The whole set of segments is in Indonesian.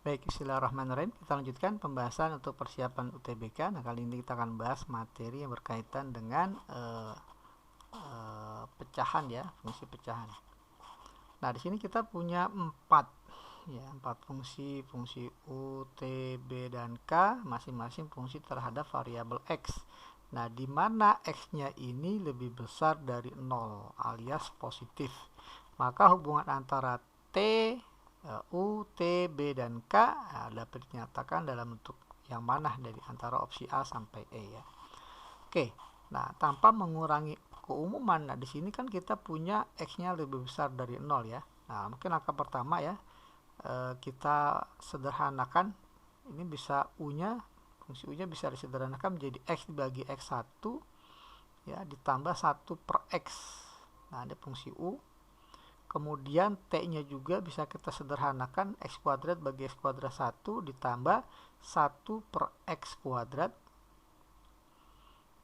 Baik, bismillahirrahmanirrahim. Kita lanjutkan pembahasan untuk persiapan UTBK. Nah, kali ini kita akan bahas materi yang berkaitan dengan pecahan ya, fungsi pecahan. Nah, di sini kita punya empat fungsi, fungsi U, T, B, dan K, masing-masing fungsi terhadap variabel X. Nah, di mana X-nya ini lebih besar dari 0 alias positif, maka hubungan antara T, U, T, B, dan K dapat dinyatakan dalam bentuk yang mana dari antara opsi A sampai E ya. Oke, nah tanpa mengurangi keumuman, nah di sini kan kita punya X-nya lebih besar dari 0 ya. Nah, mungkin langkah pertama ya, kita sederhanakan, ini bisa U-nya, fungsi U-nya bisa disederhanakan menjadi X dibagi X1 ya, ditambah 1 per X. Nah, ada fungsi U. Kemudian T-nya juga bisa kita sederhanakan X kuadrat bagi X kuadrat 1 ditambah 1 per X kuadrat.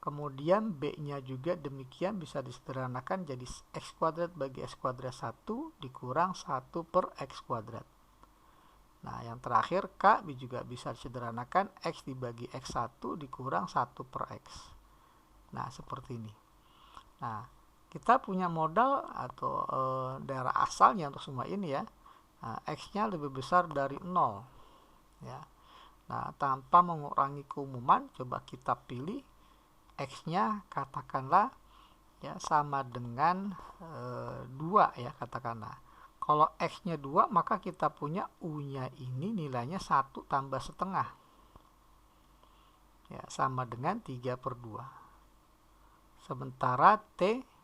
Kemudian B-nya juga demikian bisa disederhanakan jadi X kuadrat bagi X kuadrat 1 dikurang 1 per X kuadrat. Nah, yang terakhir K juga bisa disederhanakan X dibagi X1 dikurang 1 per X. Nah, seperti ini. Nah, kita punya modal atau daerah asalnya untuk semua ini ya. Nah, X-nya lebih besar dari 0 ya. Nah, tanpa mengurangi keumuman, coba kita pilih X-nya katakanlah ya sama dengan 2 ya, katakanlah. Kalau X-nya 2, maka kita punya U-nya ini nilainya 1 tambah setengah ya, sama dengan 3 per 2. Sementara T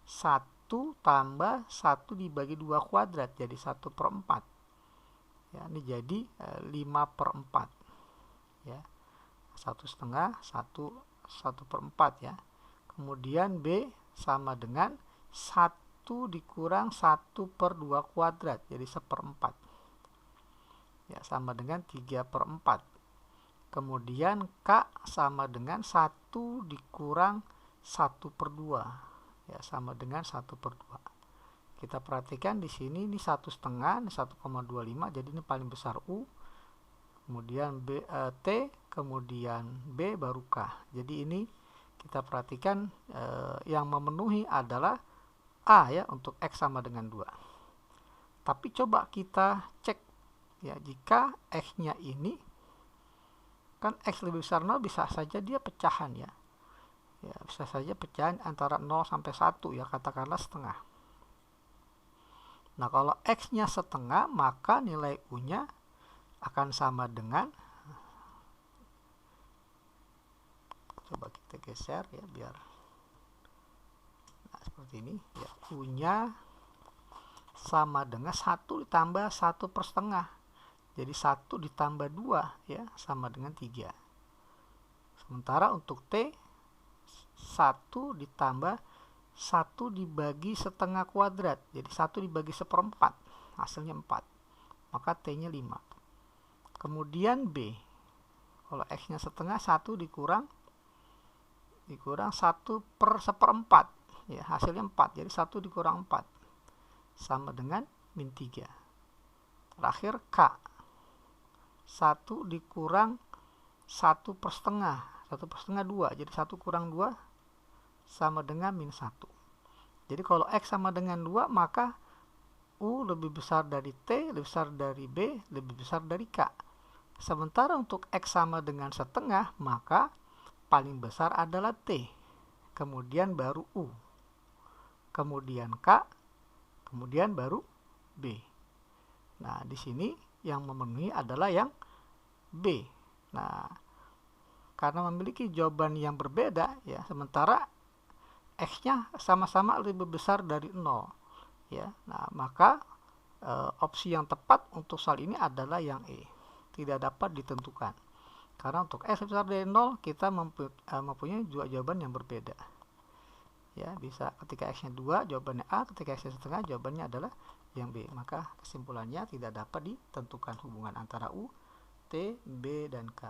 1 tambah 1 dibagi 2 kuadrat jadi 1 per 4 ya, ini jadi 5 per 4 ya, 1 setengah 1 per 4 ya. Kemudian B sama dengan 1 dikurang 1 per 2 kuadrat jadi 1/4 ya, sama dengan 3 per 4. Kemudian K sama dengan 1 dikurang 1 per 2 ya, sama dengan 1 per 2. Kita perhatikan di sini ini 1 setengah, ini 1,25, jadi ini paling besar U. Kemudian T, kemudian B, baru K. Jadi ini kita perhatikan yang memenuhi adalah A ya, untuk X sama dengan 2. Tapi coba kita cek ya, jika X-nya ini kan X lebih besar 0, bisa saja dia pecahan ya. Ya, bisa saja pecahan antara 0 sampai 1 ya, katakanlah setengah. Nah, kalau X-nya setengah, maka nilai U-nya akan sama dengan, coba kita geser ya biar, nah seperti ini ya, U-nya sama dengan 1 ditambah 1 per setengah, jadi 1 ditambah 2 ya, sama dengan 3. Sementara untuk T 1 ditambah 1 dibagi setengah kuadrat jadi 1 dibagi 1/4, hasilnya 4, maka T-nya 5. Kemudian B, kalau X-nya setengah, 1 dikurang 1 per 1/4 ya, hasilnya 4, jadi 1 dikurang 4 sama dengan min 3. Terakhir K, 1 dikurang 1 per setengah, 1 per setengah 2, jadi 1 kurang 2 sama dengan min 1. Jadi kalau X sama dengan 2, maka U lebih besar dari T, lebih besar dari B, lebih besar dari K. Sementara untuk X sama dengan setengah, maka paling besar adalah T, kemudian baru U, kemudian K, kemudian baru B. Nah, di sini yang memenuhi adalah yang B. Nah, karena memiliki jawaban yang berbeda ya, sementara X-nya sama-sama lebih besar dari 0 ya. Nah, maka opsi yang tepat untuk soal ini adalah yang E, tidak dapat ditentukan. Karena untuk X lebih besar dari 0, kita mempunyai dua jawaban yang berbeda. Ya, bisa ketika X-nya 2 jawabannya A, ketika X-nya setengah jawabannya adalah yang B. Maka kesimpulannya tidak dapat ditentukan hubungan antara U, T, B, dan K.